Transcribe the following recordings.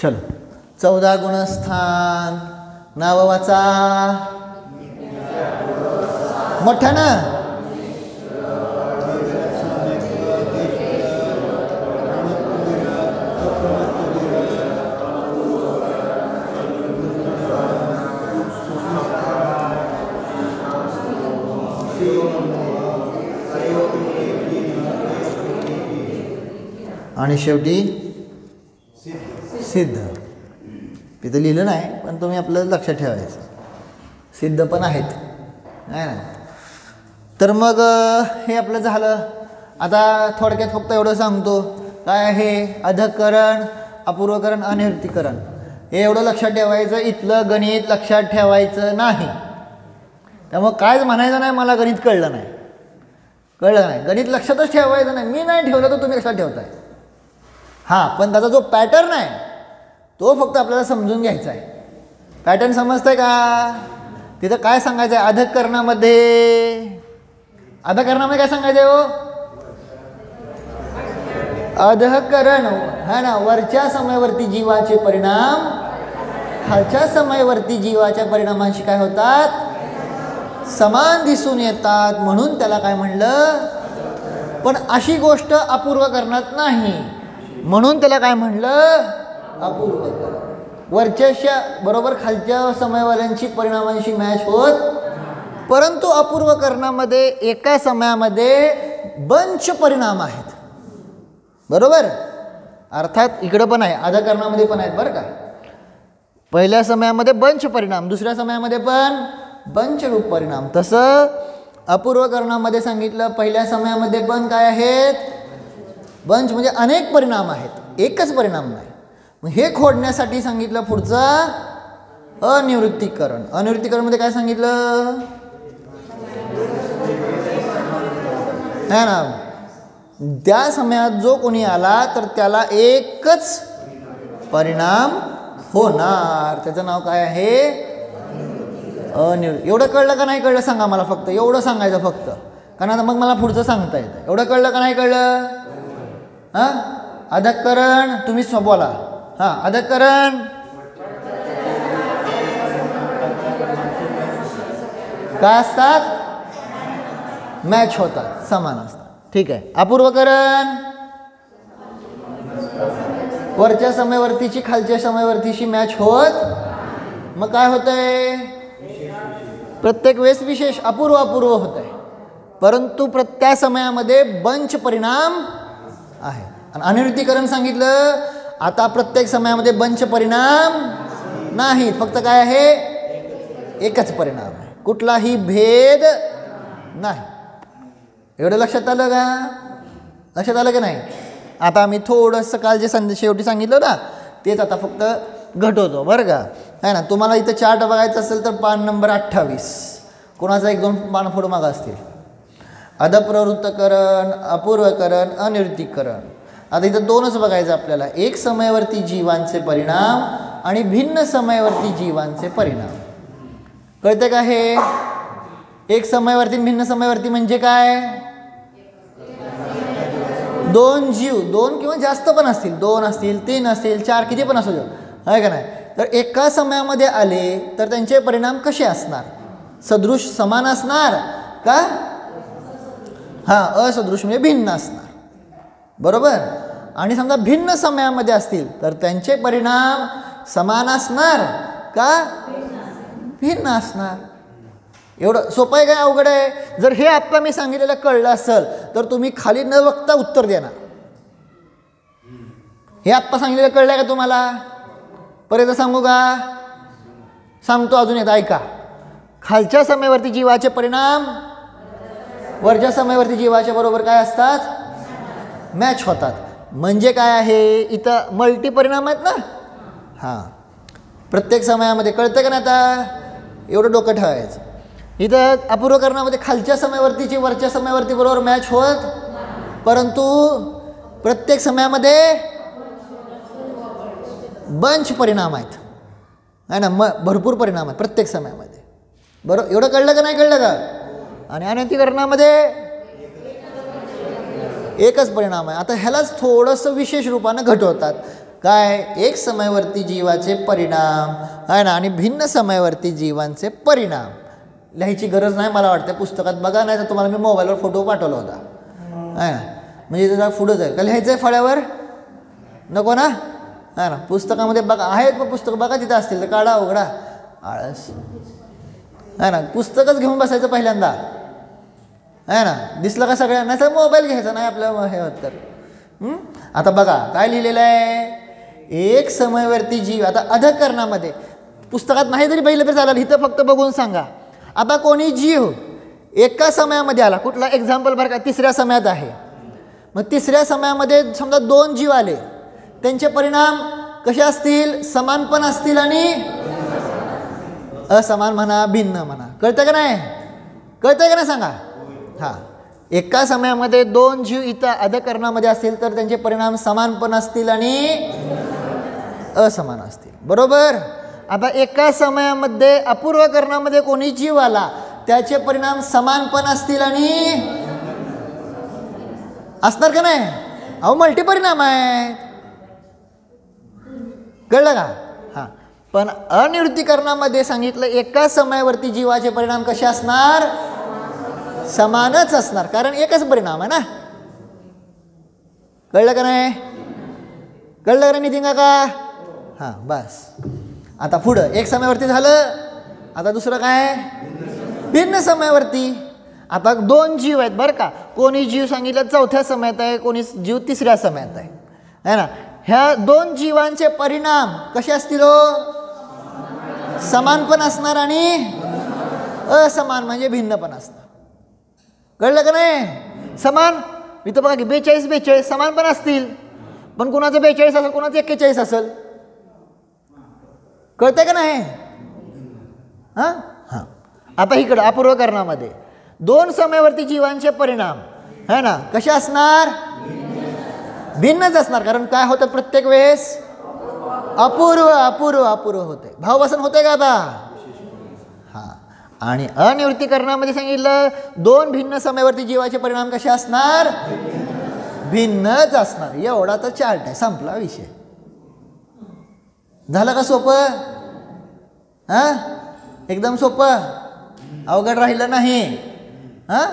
चल 14 गुणस्थान नाव वाचा मोठ्यानं. आणि शेवटी सिद्ध. तिथं लिहिलं नाही पण तुम्ही आपलं लक्षात ठेवायचं. सिद्ध पण आहेत आहे ना. तर मग हे आपलं झालं. आता थोडक्यात फक्त एवढं सांगतो काय आहे अधःकरण, अपूर्वकरण, अनिवृत्तीकरण. हे एवढं लक्षात ठेवायचं. इथलं गणित लक्षात ठेवायचं नाही. त्यामुळं कायच म्हणायचं नाही मला गणित कळलं नाही, कळलं नाही. गणित लक्षातच ठेवायचं नाही. मी नाही ठेवलं तर तुम्ही लक्षात ठेवताय. हां, पण त्याचा जो पॅटर्न आहे तो फक्त आपल्याला समजून घ्यायचा आहे. पॅटर्न समजतंय का? तिथं काय सांगायचं आहे अधःकरणामध्ये? अधःकरणामध्ये काय सांगायचं आहे हो? अधःकरण है ना, वरच्या समयवर्ती जीवाचे परिणाम खालच्या समयवर्ती जीवाच्या परिणामांशी काय होतात? समान दिसून येतात. म्हणून त्याला काय म्हणलं? पण अशी गोष्ट अपूर्वकरणात नाही म्हणून त्याला काय म्हणलं? अपूर्वकरण. वरच्या बरोबर खालच्या समयवाल्यांची परिणामांशी मॅच होत, परंतु अपूर्वकरणामध्ये एका समयामध्ये बंच परिणाम आहेत. बरोबर. अर्थात इकडं पण आहे अधःकरणामध्ये पण आहेत बरं का. पहिल्या समयामध्ये बंच परिणाम, दुसऱ्या समयामध्ये पण बंच रूप परिणाम. तसं अपूर्वकरणामध्ये सांगितलं पहिल्या समयामध्ये पण काय आहेत? बंच म्हणजे अनेक परिणाम आहेत, एकच परिणाम नाही. मग हे खोडण्यासाठी सांगितलं पुढचं अनिवृत्तीकरण. अनिवृत्तीकरणमध्ये काय सांगितलं है ना, त्या समयात जो कोणी आला तर त्याला एकच परिणाम होणार. त्याचं नाव काय आहे? अनिवृत्ती. एवढं कळलं का नाही कळलं सांगा मला. फक्त एवढं सांगायचं फक्त, कारण आता मग मला पुढचं सांगता येतं. एवढं कळलं का नाही कळलं? हां, अधःकरण तुम्ही बोला. हां, अधःकरण काय असतात? मॅच होतात, समान असतात. ठीक आहे. अपूर्वकरण वरच्या समयवर्तीची खालच्या समयवर्तीशी मॅच होत, मग काय होतंय? प्रत्येक वेळेस विशेष अपूर्व अपूर्व होत आहे, परंतु त्या समयामध्ये बंच परिणाम आहे. आणि अनिवृत्तीकरण सांगितलं आता प्रत्येक समयामध्ये बंच परिणाम नाहीत, फक्त काय आहे? एकच परिणाम आहे, कुठलाही भेद नाही. एवढं लक्षात आलं का? लक्षात आलं की नाही? आता आम्ही थोडंसं काल जे शेवटी सांगितलं ना तेच आता फक्त घटवतो बरं का, आहे ना. तुम्हाला इथं चार्ट बघायचं असेल तर पान नंबर 28, कोणाचा 1-2 पान पुढं मागं असतील. अधःप्रवृत्तकरण, अपूर्वकरण, अनिवृत्तीकरण. आता इथं 2च बघायचं आपल्याला, एक समयवर्ती जीवांचे परिणाम आणि भिन्न समयवर्ती जीवांचे परिणाम. कळते का हे? एक समयवर्ती भिन्न समयवर्ती म्हणजे काय? 2 जीव, 2 किंवा जास्त पण असतील, 2 असतील, 3 असतील, 4 किती पण असू द्या, आहे का नाही. तर एका समयामध्ये आले तर त्यांचे परिणाम कसे असणार? सदृश समान असणार का? हां, असदृश म्हणजे भिन्न असणार. बरोबर. आणि समजा भिन्न समयामध्ये असतील तर त्यांचे परिणाम समान असणार का? भिन्न असणार. एवढं सोपं आहे काय अवघड आहे? जर हे आत्ता मी सांगितलेलं कळलं असेल तर तुम्ही खाली न बघता उत्तर देणार. हे आत्ता सांगितलेलं कळलं का तुम्हाला? परत सांगू का? सांगतो अजून येतं, ऐका. खालच्या समयवर्ती जीवाचे परिणाम वरच्या समयवर्ती जीवाच्या बरोबर काय असतात? मॅच होतात. म्हणजे काय आहे? इथं मल्टी परिणाम आहेत ना. हां, प्रत्येक समयामध्ये कळतं का ना? आता एवढं डोकं ठेवायचं. इथं अपूर्वकरणामध्ये खालच्या समयवर्तीची वरच्या समयवर्ती बरोबर मॅच होत, परंतु प्रत्येक समयामध्ये बंच परिणाम आहेत, आहे ना. भरपूर परिणाम आहेत प्रत्येक समयामध्ये. बरोबर. एवढं कळलं का नाही कळलं का? आणि अनिवृत्तीकरणामध्ये एकच परिणाम आहे. आता ह्यालाच थोडंसं विशेष रूपानं घटवतात. काय एक समयवर्ती जीवाचे परिणाम आहे ना आणि भिन्न समयवर्ती जीवांचे परिणाम. लिहायची गरज नाही मला वाटतं, पुस्तकात बघा, नाही तर तुम्हाला मी मोबाईलवर फोटो पाठवला होता आहे ना, म्हणजे त्याचा पुढं जाईल. का लिहायचं आहे फळ्यावर? नको ना, आहे ना. पुस्तकामध्ये बघा आहेत, पण पुस्तकं बघा तिथं असतील तर काढा, उघडा. आळस आहे ना, पुस्तकच घेऊन बसायचं पहिल्यांदा आहे ना. दिसलं का सगळ्यांना? तर मोबाईल घ्यायचा नाही आपल्या हे होत तर. आता बघा काय लिहिलेलं आहे, एक समयवर्ती जीव. आता अधःकरणामध्ये पुस्तकात नाही जरी बघितलं तरी चालेल, इथं फक्त बघून सांगा. आता कोणी जीव एका समयामध्ये आला, कुठला एक्झाम्पल बरं का, तिसऱ्या समयात आहे. मग तिसऱ्या समयामध्ये समजा 2 जीव आले, त्यांचे परिणाम कसे असतील? समान पण असतील आणि असमान म्हणा, भिन्न म्हणा. कळतं का नाही? कळतंय का नाही सांगा. हां, एका समयामध्ये 2 जीव इथं अधःकरणामध्ये असतील तर त्यांचे परिणाम समान पण असतील आणि असमान असतील. बरोबर. आता एका समयामध्ये अपूर्व करणामध्ये कोणी जीव आला, त्याचे परिणाम समान पण असतील आणि असणार का नाही? अहो मल्टी परिणाम आहे. कळलं का? हां, पण अनिवृत्तीकरणामध्ये सांगितलं एका समयावरती जीवाचे परिणाम कसे असणार? समानच असणार, कारण एकच परिणाम आहे ना. कळलं का नाही? कळलं का नाही नितीन काका? हां, बस. आता पुढं एक समयावरती झालं, आता दुसरं काय? भिन्न समयावरती. आता 2 जीव आहेत बरं का, कोणी जीव सांगितलं 4थ्या समयात आहे, कोणी जीव 3ऱ्या समयात आहे ना. ह्या 2 जीवांचे परिणाम कसे असतील? समान पण असणार आणि असमान म्हणजे भिन्न पण असणार. कळलं का नाही? समान इथं बघा की 42 समान पण असतील, पण कुणाचं 42 असेल, कुणाचं 41 असेल. कळतंय का नाही? हां हां. आता इकडं अपूर्व करणामध्ये 2 समयावरती जीवांचे परिणाम है ना कसे असणार? भिन्नच असणार, कारण काय होतं प्रत्येक वेळेस? अपूर्व अपूर्व अपूर्व होते. भाववसन होते का आता? हां. आणि अनिवृत्तीकरणामध्ये सांगितलं 2 भिन्न समयावरती जीवाचे परिणाम कसे असणार? भिन्नच असणार. एवढा तर चार्ट आहे, संपला विषय. झालं का सोपं? हां, एकदम सोपं, अवघड राहिलं नाही. हां,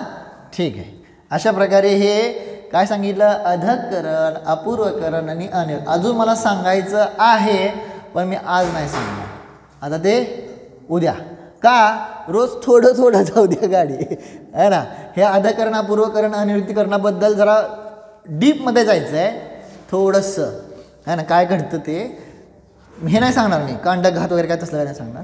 ठीक आहे. अशा प्रकारे हे काय सांगितलं? अधःकरण, अपूर्वकरण आणि अनिवृत्त. अजून मला सांगायचं आहे, पण मी आज नाही सांगणार. आता ते उद्या. का? रोज थोडं थोडं जाऊ द्या गाडी आहे ना. हे अधःकरण, अपूर्वकरण, अनिवृत्तीकरणाबद्दल जरा डीपमध्ये जायचं आहे थोडंसं आहे ना. काय घडतं ते हे नाही सांगणार मी, कांडघात वगैरे काय तसलं नाही सांगणार,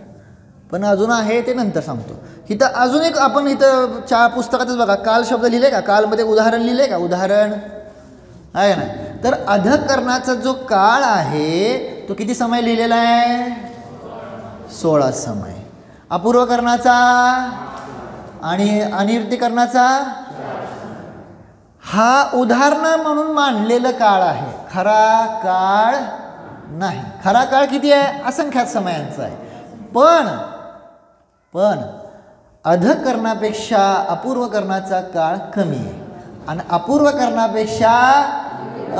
पण अजून आहे ते नंतर सांगतो. इथं अजून एक आपण इथं पुस्तकातच बघा, काल शब्द लिहिले का? कालमध्ये उदाहरण लिहिले का? उदाहरण आहे ना. तर अधःकरणाचा जो काळ आहे तो किती समय लिहिलेला आहे? 16 समय. अपूर्वकरणाचा आणि अनिवृत्तीकरणाचा हा उदाहरण म्हणून मांडलेलं काळ आहे, खरा काळ नाही. खरा काळ किती आहे? असंख्यात समयांचा आहे. पण अधःकरणापेक्षा अपूर्वकरणाचा काळ कमी आहे आणि अपूर्वकरणापेक्षा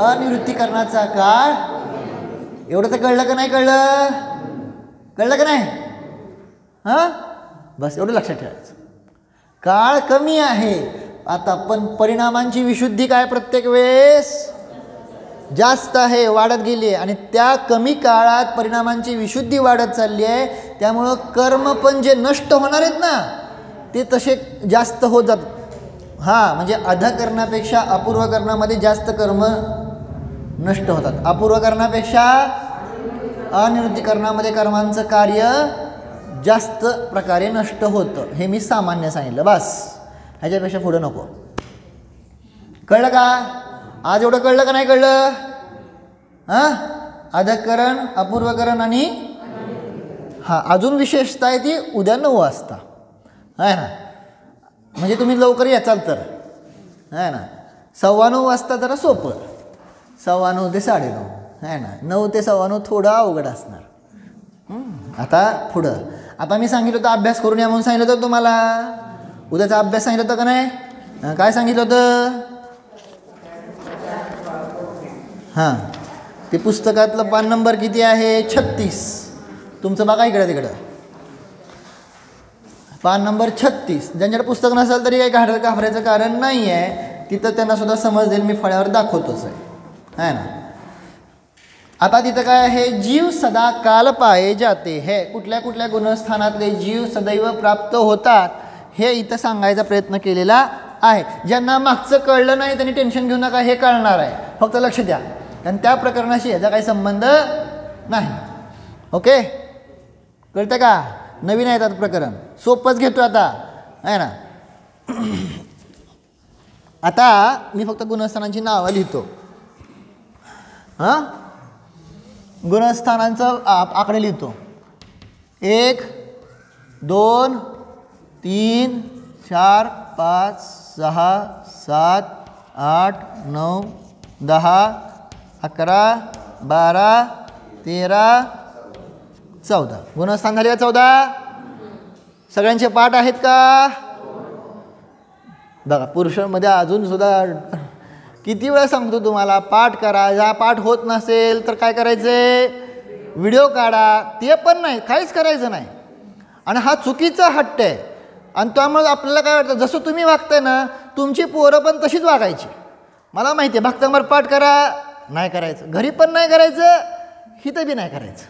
अनिवृत्तीकरणाचा काळ. एवढं तर कळलं का नाही? कळलं? कळलं का नाही? हां, बस एवढं लक्षात ठेवायचं. काळ कमी आहे आता, पण परिणामांची विशुद्धी काय प्रत्येक वेळेस जास्त आहे, वाढत गेली आहे. आणि त्या कमी काळात परिणामांची विशुद्धी वाढत चालली आहे. त्यामुळं कर्म पण जे नष्ट होणार आहेत ना ते तसे जास्त होत जातात. हां, म्हणजे अधःकरणापेक्षा अपूर्वकरणामध्ये जास्त कर्म नष्ट होतात. अपूर्वकरणापेक्षा अनिवृत्तीकरणामध्ये कर्मांचं कार्य जास्त प्रकारे नष्ट होतं. हे मी सामान्य सांगितलं, बस. ह्याच्यापेक्षा पुढं नको. कळलं का? आज एवढं कळलं का नाही कळलं? हां, अधःकरण, अपूर्वकरण आणि हां, अजून विशेषता आहे ती उद्या 9 वाजता आहे ना. म्हणजे तुम्ही लवकर याचाल तर आहे ना. 9:15 वाजता जरा सोपं, 9:15 ते 9:30 आहे ना. 9 ते 9:15 थोडं अवघड असणार. आता पुढं, आता मी सांगितलं होतं अभ्यास करून या म्हणून सांगितलं होतं तुम्हाला. उद्याचा अभ्यास सांगितलं होतं का नाही? काय सांगितलं होतं? हां, ते पुस्तकातलं पान नंबर किती आहे? 36. तुमचं बघा इकडं तिकडं, पान नंबर 36. ज्यांच्याकडे पुस्तक नसेल तरी काही घाबरायचं कारण नाही आहे, तिथं त्यांना सुद्धा समजेल, मी फळ्यावर दाखवतोच आहे ना. आता तिथं काय आहे? जीव सदा काल पाए जाते है. कुठल्या कुठल्या गुणस्थानातले जीव सदैव प्राप्त होतात हे इथं सांगायचा प्रयत्न केलेला आहे. ज्यांना मागचं कळलं नाही त्यांनी टेन्शन घेऊ नका, हे कळणार आहे, फक्त लक्ष द्या, कारण त्या प्रकरणाशी याचा काही संबंध नाही. ओके, कळतं का? नवीन आहे आता प्रकरण, सोपंच घेतो आता आहे ना. आता मी फक्त गुणस्थानांची नावं लिहितो. हां, गुणस्थानांचं आकडे लिहितो. 1 2 3 4 5 6 7 8 9 10 11 12 13 14. गुणस्थान झाले का 14? सगळ्यांचे पाठ आहेत का? बघा, पुरुषांमध्ये अजून सुद्धा किती वेळा सांगतो तुम्हाला, पाठ करा. ज्या पाठ होत नसेल तर काय करायचे? व्हिडिओ काढा. ते पण नाही, काहीच करायचं नाही. आणि हा चुकीचा हट्ट आहे. आणि त्यामुळे आपल्याला काय वाटतं, जसं तुम्ही वागताय ना, तुमची पोरं पण तशीच वागायची. मला माहिती आहे, भक्तांवर पाठ करा, नाही करायचं. घरी पण नाही करायचं, हिथं बी नाही करायचं,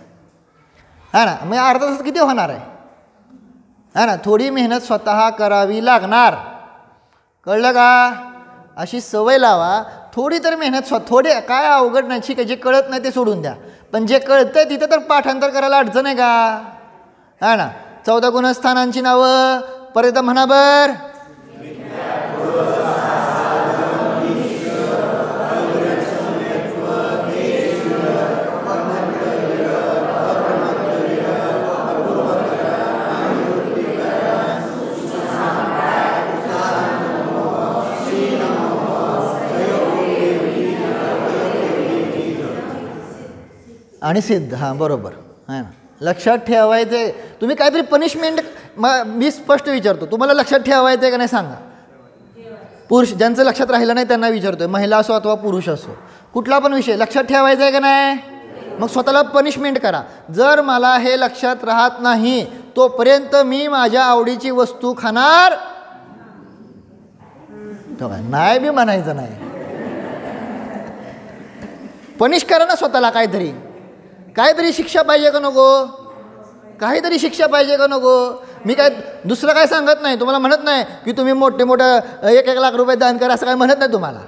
हा ना. मग अर्धा तास किती होणार आहे, हा ना. थोडी मेहनत स्वतः करावी लागणार, कळलं का? अशी सवय लावा. थोडी तर मेहनत थोडी, काय अवघड नाही, ठीक आहे. जे कळत नाही ते सोडून द्या, पण जे कळतंय तिथं तर पाठांतर करायला अडचण आहे का, हा ना. 14 गुणस्थानांची नावं परत म्हणा बर. आणि सिद्ध, हां बरोबर आहे ना. लक्षात ठेवायचे. तुम्ही काहीतरी पनिशमेंट, मी स्पष्ट विचारतो, तुम्हाला लक्षात ठेवायचं आहे का नाही सांगा. पुरुष ज्यांचं लक्षात राहिलं नाही त्यांना विचारतोय, महिला असो अथवा पुरुष असो, कुठला पण विषय लक्षात ठेवायचा आहे का नाही. मग स्वतःला पनिशमेंट करा. जर मला हे लक्षात राहत नाही तोपर्यंत मी माझ्या आवडीची वस्तू खाणार नाही, बी म्हणायचं नाही. पनिश करा ना स्वतःला. काहीतरी शिक्षा पाहिजे का नको, काहीतरी शिक्षा पाहिजे का नको. मी काय दुसरं काय सांगत नाही तुम्हाला, म्हणत नाही की तुम्ही मोठे 1-1 लाख रुपये दान करा, असं काय म्हणत नाही तुम्हाला,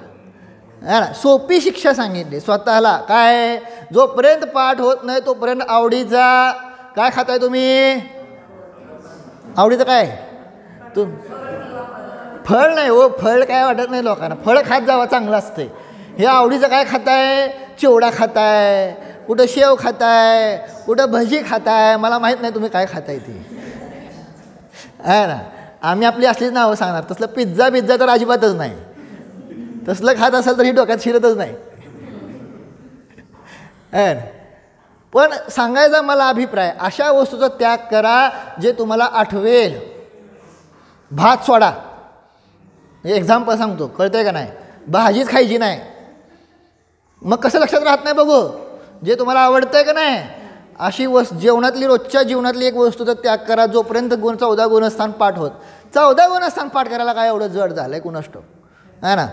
है ना. सोपी शिक्षा सांगितली स्वतःला. काय, जोपर्यंत पाठ होत नाही तोपर्यंत आवडीचा काय खाताय तुम्ही, आवडीचं काय फळ नाही हो, फळ काय वाटत नाही लोकांना, फळ खात जावं, चांगलं असते. हे आवडीचं काय खाताय, चिवडा खाताय, कुठं शेव खाताय, कुठं भजी खाताय, मला माहीत नाही तुम्ही काय खाताय ते, आहे ना. आम्ही आपली असलीच नावं सांगणार. तसलं पिझ्झा तर अजिबातच नाही. तसलं खात असेल तर ही डोक्यात शिरतच नाही, आहे ना. पण सांगायचा मला अभिप्राय, अशा वस्तूचा त्याग करा जे तुम्हाला आठवेल. भात सोडा, एक्झाम्पल सांगतो, कळतंय का नाही. भाजीच खायची नाही, मग कसं लक्षात राहत नाही बघू. जे तुम्हाला आवडतंय का नाही अशी जेवणातली, रोजच्या जीवनातली एक वस्तूचा त्याग करा जोपर्यंत 14 गुणस्थान पाठ होत. 14 गुणस्थान पाठ करायला काय एवढं जड झालं आहे कुणास ठाऊक, आहे ना.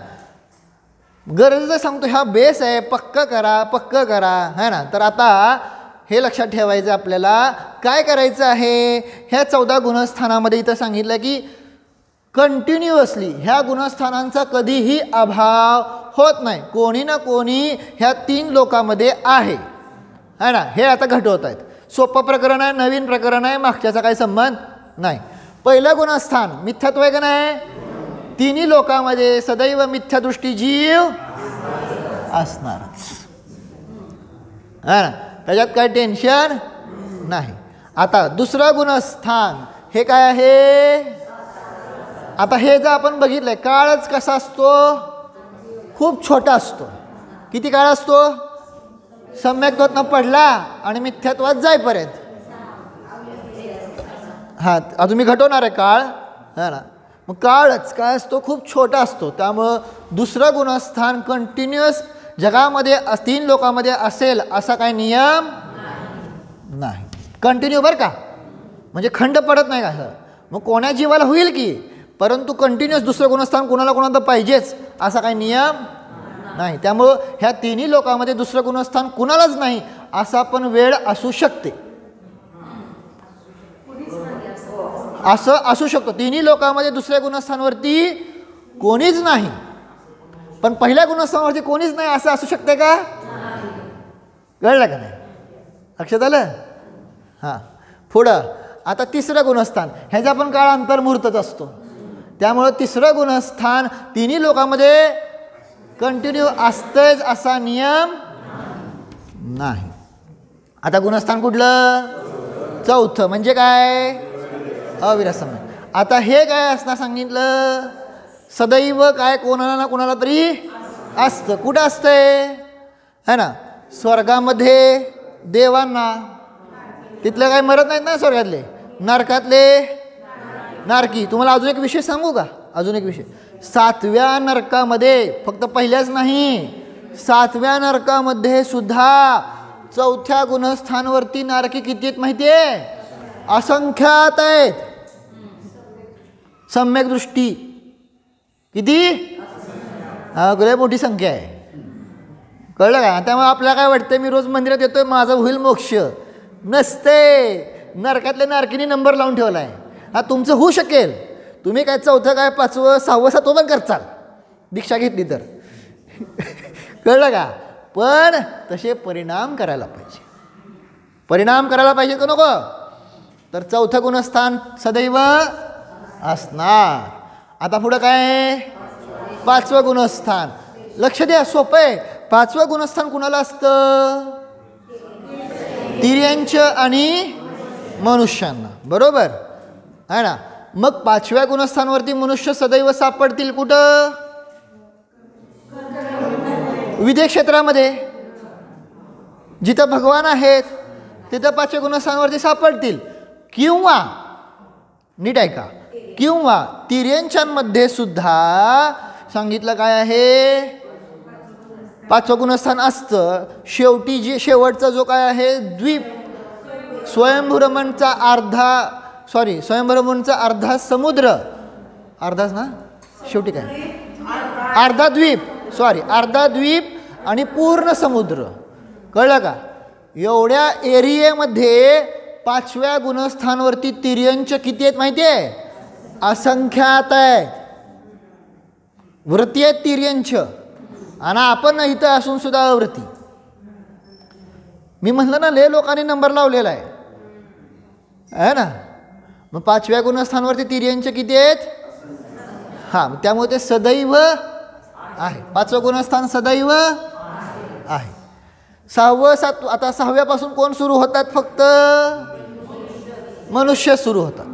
गरजेचं सांगतो, ह्या बेस आहे, पक्क करा, है ना. तर आता हे लक्षात ठेवायचं आपल्याला, काय करायचं आहे. ह्या 14 गुणस्थानामध्ये इथं सांगितलं की कंटिन्युअसली ह्या गुणस्थानांचा कधीही अभाव होत नाही. कोणी ना कोणी ह्या 3 लोकांमध्ये आहे ना. हे आता घटवत आहेत. सोपं प्रकरण आहे, नवीन प्रकरण आहे, मागच्याचा काही संबंध नाही. पहिलं गुणस्थान मिथ्यात्व आहे का नाही. 3 लोकांमध्ये सदैव मिथ्यादृष्टी जीव असणारच, है ना. त्याच्यात काही टेन्शन नाही. आता दुसरं गुणस्थान हे काय आहे. आता हे जर आपण बघितलंय, काळच कसा असतो, खूप छोटा असतो. किती काळ असतो, सम्यक्त्वातनं पडला आणि मिथ्यात्वात जाईपर्यंत. हां, अजून मी घटवणार आहे काळ, है ना. मग काळच काय असतो, खूप छोटा असतो. त्यामुळं दुसरं गुणस्थान कंटिन्युअस जगामध्ये 3 लोकांमध्ये असेल असा काही नियम नाही. कंटिन्यू बरं का, म्हणजे खंड पडत नाही का असं. मग कोण्या जीवाला होईल की, परंतु कंटिन्युअस दुसरं गुणस्थान कोणाला कोणाला पाहिजेच असा काही नियम नाही. त्यामुळं ह्या 3 लोकांमध्ये दुसरं गुणस्थान कुणालाच नाही असा पण वेळ असू शकते, असं असू शकतो. 3 लोकांमध्ये दुसऱ्या गुणस्थानावरती कोणीच नाही, पण पहिल्या गुणस्थानावरती कोणीच नाही असं असू शकते का? कळलं का नाही? लक्षात आलं? हां. पुढं आता तिसरं गुणस्थान, ह्याचा पण काळ अंतर्मुहूर्तच असतो. त्यामुळं तिसरं गुणस्थान 3 लोकांमध्ये कंटिन्यू असतंच असा नियम नाही. आता गुणस्थान कुठलं? चौथं, म्हणजे काय? अविरत समय. आता हे काय असणार सांगितलं? सदैव काय कोणाला ना कोणाला तरी असतं. कुठं असतंय? है ना, स्वर्गामध्ये देवांना, तिथले काय मरत नाहीत ना स्वर्गातले, नरकातले नारकी. तुम्हाला अजून एक विषय सांगू का? अजून एक विषय, 7व्या नरकामध्ये, फक्त पहिल्याच नाही, 7व्या नरकामध्ये सुद्धा 4थ्या गुणस्थानवरती नारकी किती आहेत माहिती आहे? असंख्यात आहेत. सम्यक दृष्टी किती? लय मोठी संख्या आहे. कळलं का? त्यामुळे आपल्याला काय वाटतं मी रोज मंदिरात येतोय माझा होईल मोक्ष, नसते. नरकातल्या नारकीने नंबर लावून ठेवला आहे. हा तुमचं होऊ शकेल, तुम्ही काय 4थं काय 5वं 6वं 7वं पण करचाल दीक्षा घेतली तर. कळलं का? पण तसे परिणाम करायला पाहिजे. परिणाम करायला पाहिजे का नको? तर 4थं गुणस्थान सदैव असणार. आता पुढं काय? 5वं गुणस्थान. लक्ष द्या, सोपं आहे. 5वं गुणस्थान कुणाला असतं? तिर्यंच आणि मनुष्यांना, बरोबर आहे ना. मग 5व्या गुणस्थानावरती मनुष्य सदैव सापडतील कुठं? विदेह क्षेत्रामध्ये. जिथं भगवान आहेत तिथं 5व्या गुणस्थानावरती सापडतील. किंवा नीट ऐका, किंवा तिर्यंचांमध्ये सुद्धा सांगितलं काय आहे? 5वं गुणस्थान असतं. शेवटी जी शेवटचा जो काय आहे द्वीप, स्वयंभूरमणचा अर्धा समुद्र, अर्धाच ना शेवटी काय, अर्धा द्वीप आणि पूर्ण समुद्र. कळलं का? एवढ्या एरियामध्ये 5व्या गुणस्थानावरती तिर्यंच किती आहेत माहिती आहे? असंख्यात आहेत. वृत्ती आहेत तिर्यंच, आणि आपण इथं असून सुद्धा अवृत्ती. मी म्हणलं ना, लय लोकांनी नंबर लावलेला आहे ना. मग 5व्या गुणस्थानावरती तिर्यंच किती आहेत? हां, त्यामुळे ते सदैव आहे. 5वं गुणस्थान सदैव आहे. 6वं 7वं, आता 6व्यापासून कोण सुरू होतात? फक्त मनुष्य सुरू होतात,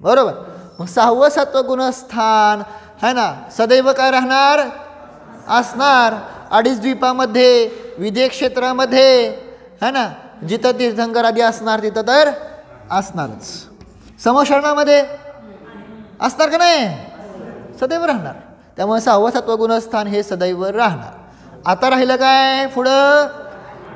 बरोबर. मग 6वं 7वं गुणस्थान है ना सदैव काय राहणार? असणार. 2.5 द्वीपामध्ये, विदेह क्षेत्रामध्ये है ना, जिथं तीर्थंकर आदी असणार तिथं तर असणारच. समशरणामध्ये असणार का नाही? सदैव राहणार. त्यामुळे 6वं 7वं गुणस्थान हे सदैव राहणार. आता राहिलं काय पुढं?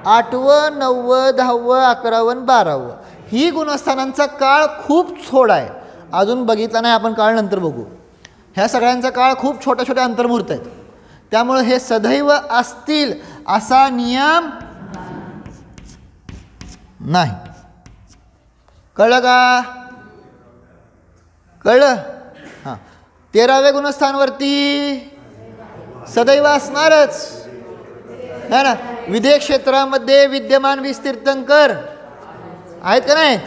8वं 9वं 10वं 11वं 12वं. ही गुणस्थानांचा काळ खूप थोडा आहे, अजून बघितला नाही आपण, काळ नंतर बघू. ह्या सगळ्यांचा काळ खूप छोट्या छोट्या अंतर्मुहूर्त आहेत. त्यामुळे हे सदैव असतील असा नियम नाही. कळलं का? कळलं? हां. 13व्या गुणस्थानावरती सदैव असणारच है ना. विदेह क्षेत्रामध्ये विद्यमान 20 तीर्थंकर आहेत का नाहीत?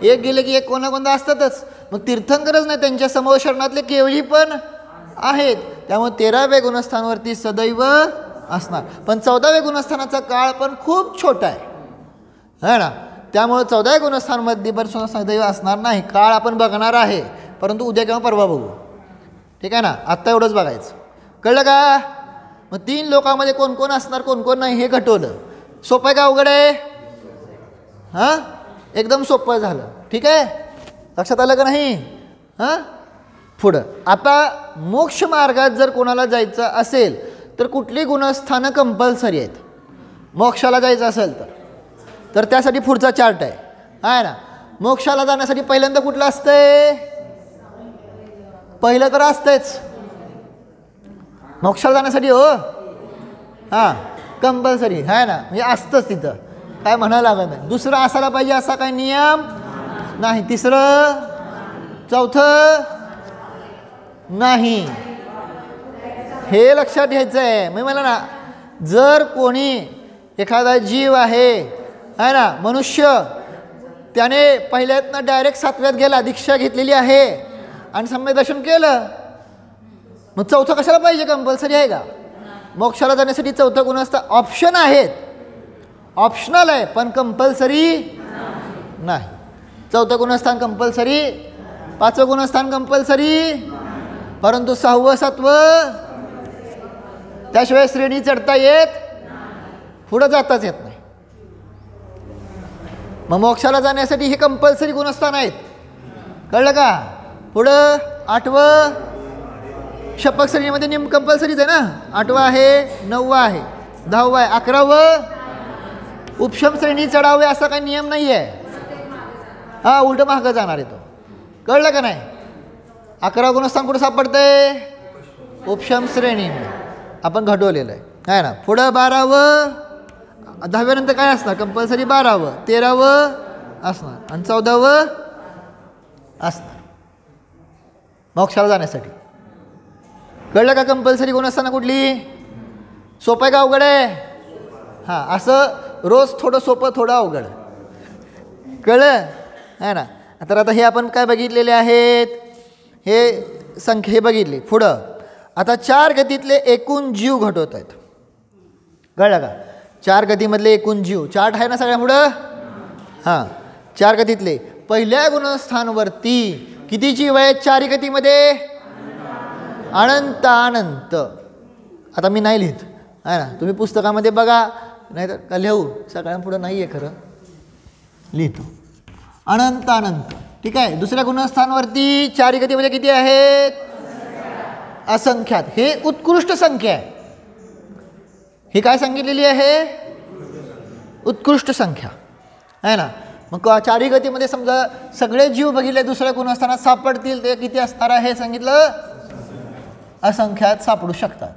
एक गेले की एक कोणाकोणता असतातच. मग तीर्थंकरच नाही, त्यांच्या समशरणातले केवळी पण आहेत. त्यामुळे 13व्या गुणस्थानावरती सदैव असणार. पण 14व्या गुणस्थानाचा काळ पण खूप छोटा आहे ना. त्यामुळे 14व्या गुणस्थानामध्ये बरं सदैव असणार नाही. काळ आपण बघणार आहे, परंतु उद्या किंवा परवा बघू. ठीक आहे ना. आत्ता एवढंच बघायचं. कळलं का? मग 3 लोकांमध्ये कोण कोण असणार, कोण कोण नाही हे घटवलं. सोपं आहे का अवघड आहे? हां, एकदम सोपं झालं. ठीक आहे, लक्षात आलं का नाही? हां. पुढं आता मोक्ष मार्गात जर कोणाला जायचं असेल तर कुठली गुणस्थानं कंपल्सरी आहेत मोक्षाला जायचं असेल तर त्यासाठी पुढचा चार्ट आहे ना. मोक्षाला जाण्यासाठी पहिल्यांदा कुठलं असतंय? पहिलं तर असतंच मोक्षाला जाण्यासाठी हो हां कंपल्सरी आहे ना, म्हणजे असतंच तिथं, काय म्हणायला लागत नाही. दुसरं असायला पाहिजे असा काय नियम नाही. तिसरं चौथं नाही, हे लक्षात घ्यायचं आहे. मी मला ना, जर कोणी एखादा जीव आहे ना मनुष्य, त्याने पहिल्यातनं डायरेक्ट 7व्यात गेला, दीक्षा घेतलेली आहे आणि सम्यक दर्शन केलं, मग चौथं कशाला पाहिजे? कंपल्सरी आहे का? मोक्षाला जाण्यासाठी चौथं गुणस्थान ऑप्शन आहेत, ऑप्शनल आहे पण कंपल्सरी नाही. चौथं गुणस्थान कंपल्सरी, 5वं गुणस्थान कंपल्सरी, परंतु 6वं 7वं त्याशिवाय श्रेणी चढता येत, पुढं जाताच येत नाही. मग मोक्षाला जाण्यासाठी हे कंपल्सरी गुणस्थान आहेत, कळलं का? पुढं 8वं शपथ श्रेणीमध्ये नियम कंपल्सरीच आहे ना, 8वं आहे, 9वं आहे, 10वं आहे, 11वं उपशम श्रेणी चढावे असा काही नियम नाही आहे. हा उलट मागं जाणार आहे तो, कळलं का नाही? 11वं गुणस्थान कुठं सापडतंय? उपशम श्रेणी आपण घडवलेलं आहे ना. पुढं 12वं, 10व्यानंतर काय असणार? कंपल्सरी 12वं, 13वं असणार आणि 14वं असणार मोक्षाला जाण्यासाठी. कळलं का? कंपल्सरी गुणस्थानं कुठली? सोपं आहे का अवघड आहे? हां, असं रोज थोडं सोपं थोडं अवघड, कळलं आहे ना. तर आता हे आपण काय बघितलेले आहेत? हे संख्या हे बघितली. पुढं आता 4 गतीतले एकूण जीव घटवत आहेत, कळलं का? 4 गतीमधले एकूण जीव चार्ट आहे ना सगळ्या पुढं. हां, 4 गतीतले पहिल्या गुणस्थानवरती किती जीव आहेत 4 गतीमध्ये? अनंत अनंत. आता मी नाही लिहित आहे ना, तुम्ही पुस्तकामध्ये बघा, नाही तर का लिहू, सगळ्यांपुढं नाही आहे खरं, लिहितो अनंत अनंत. ठीक आहे. दुसऱ्या गुणस्थानवरती 4 गतीमध्ये किती आहेत? असंख्यात. हे उत्कृष्ट संख्या आहे. ही काय सांगितलेली आहे? उत्कृष्ट संख्या आहे ना. मग 4 गतीमध्ये समजा सगळे जीव बघितले दुसऱ्या गुणस्थानात सापडतील, ते किती असणार आहे सांगितलं? असंख्यात सापडू शकतात.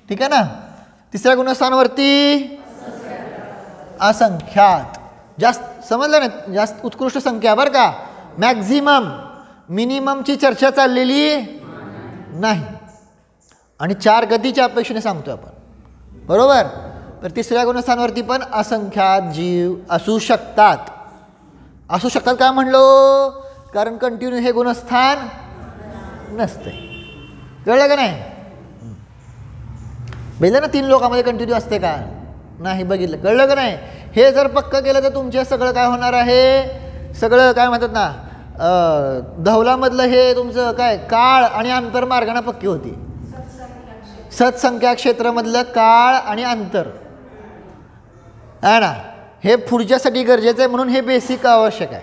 ठीक आहे ना. तिसऱ्या गुणस्थानावरती असंख्यात, जास्त समजलं ना, जास्त उत्कृष्ट संख्या बरं का. मॅक्झिमम मिनिममची चर्चा चाललेली नाही. आणि 4 गतीच्या अपेक्षेने सांगतो आपण, बरोबर. तर तिसऱ्या गुणस्थानावरती पण असंख्यात जीव असू शकतात. असू शकतात का म्हणलो? कारण कंटिन्यू हे गुणस्थान नसते, कळलं का नाही? बघितलं ना 3 लोकांमध्ये कंटिन्यू असते का? नाही. बघितलं, कळलं का नाही? हे जर पक्क केलं तर तुमचे सगळं काय होणार आहे? सगळं काय म्हणतात ना, धवलामधलं हे तुमचं काय काळ आणि अंतर मार्गाने पक्की होती. सत्संख्या क्षेत्रामधलं काळ आणि अंतर आहे ना, हे पुढच्यासाठी गरजेचं आहे, म्हणून हे बेसिक आवश्यक आहे.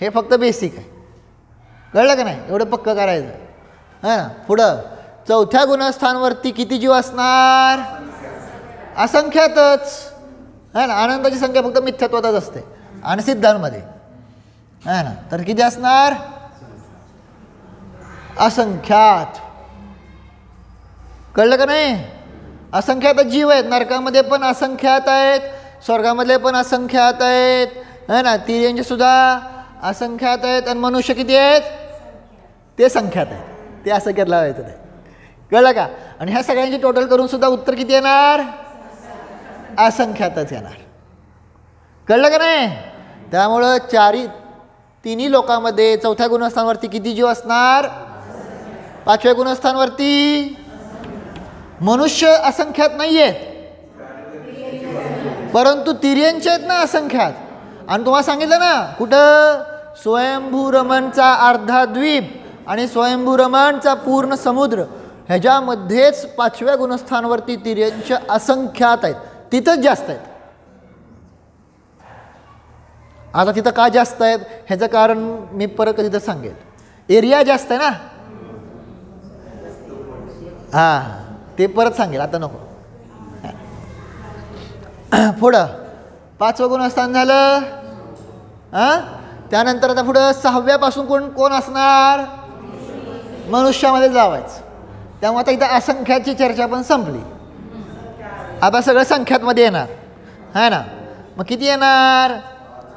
हे फक्त बेसिक आहे, कळलं का नाही? एवढं पक्क करायचं आहे ना. पुढं 4थ्या गुणस्थानवरती किती जीव असणार? असंख्यातच आहे ना. आनंदाची संख्या फक्त मिथ्यात्वातच असते आणि सिद्धांमध्ये आहे ना. तर किती असणार? असंख्यात, कळलं का नाही? असंख्यात जीव आहेत. नरकामध्ये पण असंख्यात आहेत, स्वर्गामधले पण असंख्यात आहेत है ना. तिर्यांचे सुद्धा असंख्यात आहेत. आणि मनुष्य किती आहेत? ते संख्यात आहेत. ते असंख्यात लावायचं नाही, कळलं का? आणि ह्या सगळ्यांची टोटल करून सुद्धा उत्तर किती येणार? असंख्यातच येणार, कळलं का नाही? त्यामुळं 3 लोकांमध्ये 4थ्या गुणस्थानावरती किती जीव असणार? 5व्या गुणस्थानावरती मनुष्य असंख्यात नाही आहेत, परंतु तिर्यांचे आहेत ना असंख्यात. आणि तुम्हाला सांगितलं ना कुठं? स्वयंभू रमणचा अर्धा द्वीप आणि स्वयंभू रमणचा पूर्ण समुद्र, ह्याच्यामध्येच 5व्या गुणस्थानावरती तिर्यांचे असंख्यात आहेत, तिथंच जास्त आहेत. आता तिथं का जास्त आहेत ह्याचं कारण मी परत कधी सांगेल. एरिया जास्त आहे ना, हां ते परत सांगेल, आता नको. पुढं 5वं गुणस्थान झालं. त्यानंतर आता पुढं 6व्यापासून कोण असणार? मनुष्यामध्ये जावायचं. त्यामुळे आता इथं असंख्याची चर्चा पण संपली. आता सगळं संख्यातमध्ये येणार आहे ना. मग किती येणार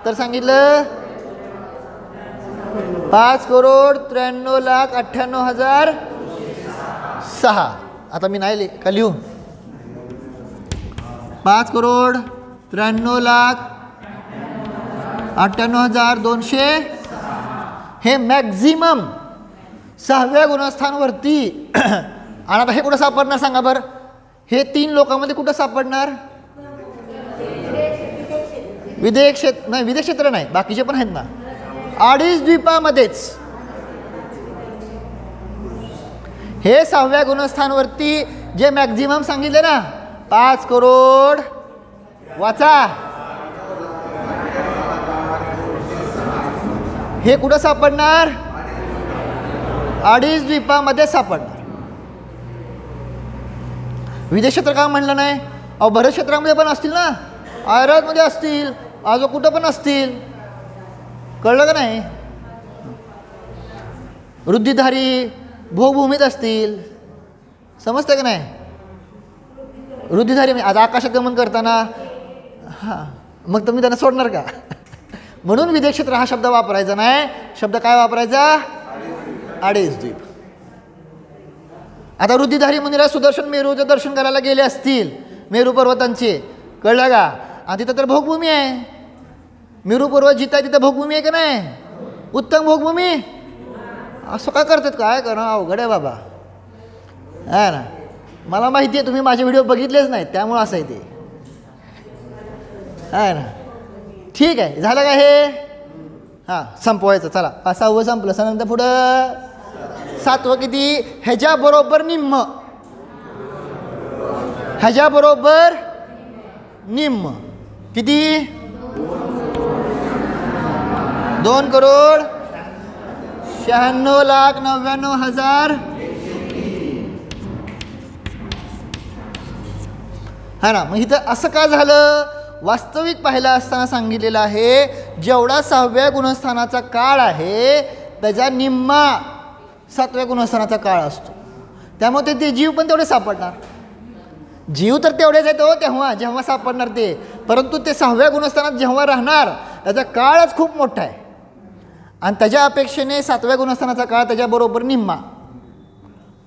तर सांगितलं 5,93,98,006. आता मी नाही का लिहू? 5,93,98,200 हे मॅक्झिमम 6व्या गुणस्थानवरती. आणि आता हे कुठं सापडणार सांगा बरं? हे 3 लोकांमध्ये कुठं सापडणार? विदेश क्षेत्र नाही, विदेश क्षेत्र नाही, बाकीचे पण आहेत ना. अडीच द्वीपामध्येच हे 6व्या गुणस्थानवरती जे मॅक्झिमम सांगितले ना 5 करोड वाचा, हे कुठं सापडणार? अडीच द्वीपामध्ये सापडणार. विदेश क्षेत्र का म्हणलं नाही? अहो बऱ्याच क्षेत्रामध्ये पण असतील ना, आयुर्वेदमध्ये असतील, अजून कुठं पण असतील. कळलं का नाही? वृद्धिधारी भोगभूमीत असतील. समजतं का नाही? वृद्धिधारी आता आकाशात गमन करताना मग तुम्ही त्यांना सोडणार का? म्हणून विदेश क्षेत्र हा शब्द वापरायचा नाही. शब्द काय वापरायचा? अडीच द्वीप. आता वृद्धिधारी मुनीला सुदर्शन मेरूचं दर्शन करायला गेले असतील, मेरू पर्वतांचे. कळलं का? आणि तिथं तर भोगभूमी आहे. मेरू पर्वत जिथं आहे तिथं भोगभूमी आहे का नाही? उत्तम भोगभूमी. असं काय करतात? काय करणं अवघड आहे बाबा, आहे ना. मला माहिती आहे तुम्ही माझे व्हिडिओ बघितलेच नाहीत, त्यामुळं असं आहे ते, आहे ना. ठीक आहे, झालं का हे? हां, संपवायचं. चला 6वं संपलं. त्यानंतर पुढं 7वं किती? ह्याच्याबरोबर निम्म. ह्याच्याबरोबर निम्म किती? 2,96,99,000 है ना. मग इथं असं का झालं? वास्तविक पाहायला असताना सांगितलेलं आहे जेवढा 6व्या गुणस्थानाचा काळ आहे त्याचा निम्मा 7व्या गुणस्थानाचा काळ असतो. त्यामुळे ते जीव पण तेवढे सापडणार. जीव तर तेवढेच येतो जेव्हा सापडणार ते, परंतु ते 6व्या गुणस्थानात जेव्हा राहणार त्याचा काळच खूप मोठा आहे. आणि त्याच्या अपेक्षेने 7व्या गुणस्थानाचा काळ त्याच्याबरोबर निम्मा.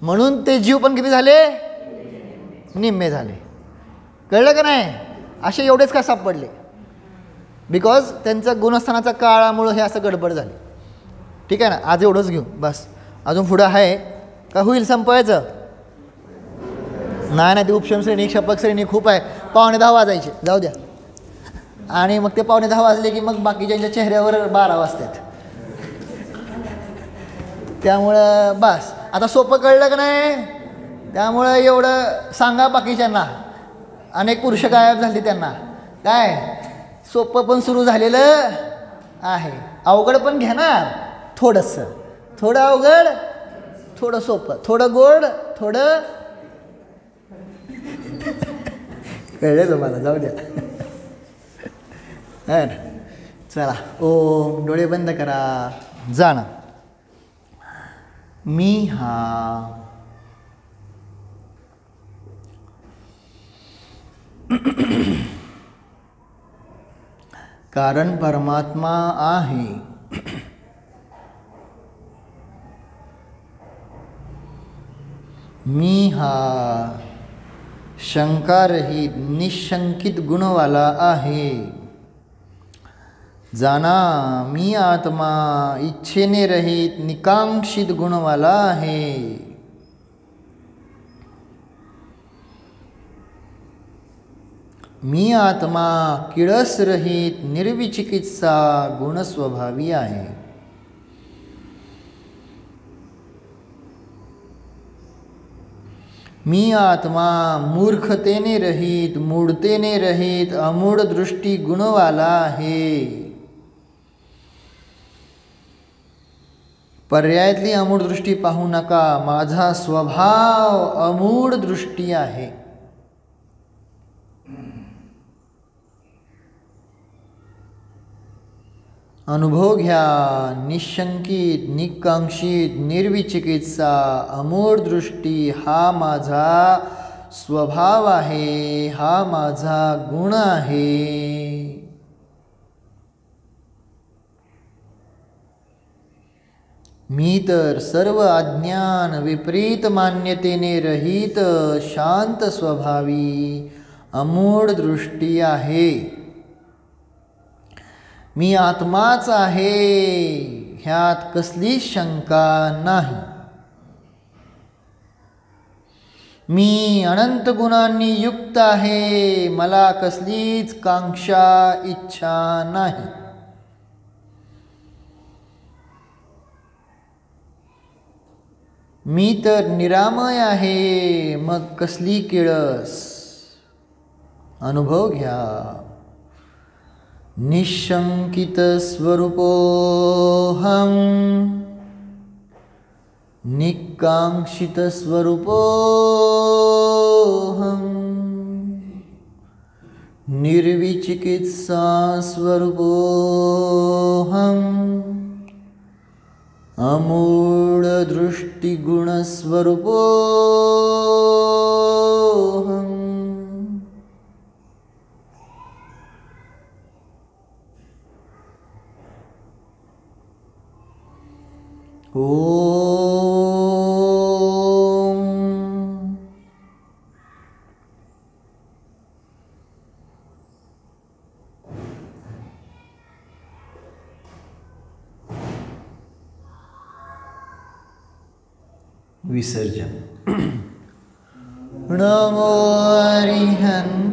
म्हणून ते जीव पण किती झाले? निम्मे झाले. कळलं का नाही? असे एवढेच का सापडले? बिकॉज त्यांचा गुणस्थानाचा काळामुळं हे असं गडबड झाली. ठीक आहे ना. आज एवढंच घेऊ बस. अजून पुढं आहे का? होईल संपवायचं? नाही, ते उपशम श्रेणी क्षपक श्रेणी खूप आहे. 9:45 वाजायचे, जाऊ द्या. आणि मग ते 9:45 वाजले की मग बाकीच्या चेहऱ्यावर 12 वाजतात. त्यामुळं बस आता सोपं कळलं का नाही? त्यामुळं एवढं सांगा बाकीच्यांना. अनेक पुरुष गायब झाली त्यांना. काय सोपं पण सुरू झालेलं आहे, अवघड पण घेणार थोडंसं. थोडं अवघड, थोडं सोपं, थोडं गोड, थोडं कळलं तुम्हाला? जाऊ द्या. चला ओम. डोळे बंद करा. जाणं मी हा कारण परमात्मा आहे. मी हा शंकारहित निशंकित गुणवाला आहे. जाना मी आत्मा इच्छेने रहित निकांक्षित गुणवाला आहे. मी आत्मा किळस रहित निर्विचिकित्सा गुणस्वभावी आहे. मी आत्मा मूर्खतेने रहित मूढतेने रहित अमूढ दृष्टी गुणवाला आहे. पर्यायातली अमूढ दृष्टी पाहू नका, माझा स्वभाव अमूढ दृष्टी आहे. अनुभव घ्या, निशंकित, निकांक्षित, निर्विचिकित्सा अमूढ दृष्टी हा माझा स्वभाव आहे, हा माझा गुण आहे. मी तर सर्व अज्ञान विपरीत मान्यतेने रहित शांत स्वभावी अमूढ दृष्टी आहे. मी आत्माच आहे, ह्यात कसली शंका नाही. मी अनंत गुणांनी युक्त आहे, मला कसलीच कांक्षा इच्छा नाही. मी तर निरामय आहे, मग कसली किळस. अनुभव घ्या. निशंकित स्वरूपोऽहं, निकांक्षित स्वरूपोऽहं, निर्विचिकित्सा स्वरूपोऽहं, अमूढ दृष्टि गुण स्वरूपोऽहं. ओम. विसर्जन. नमो अरिहंताणं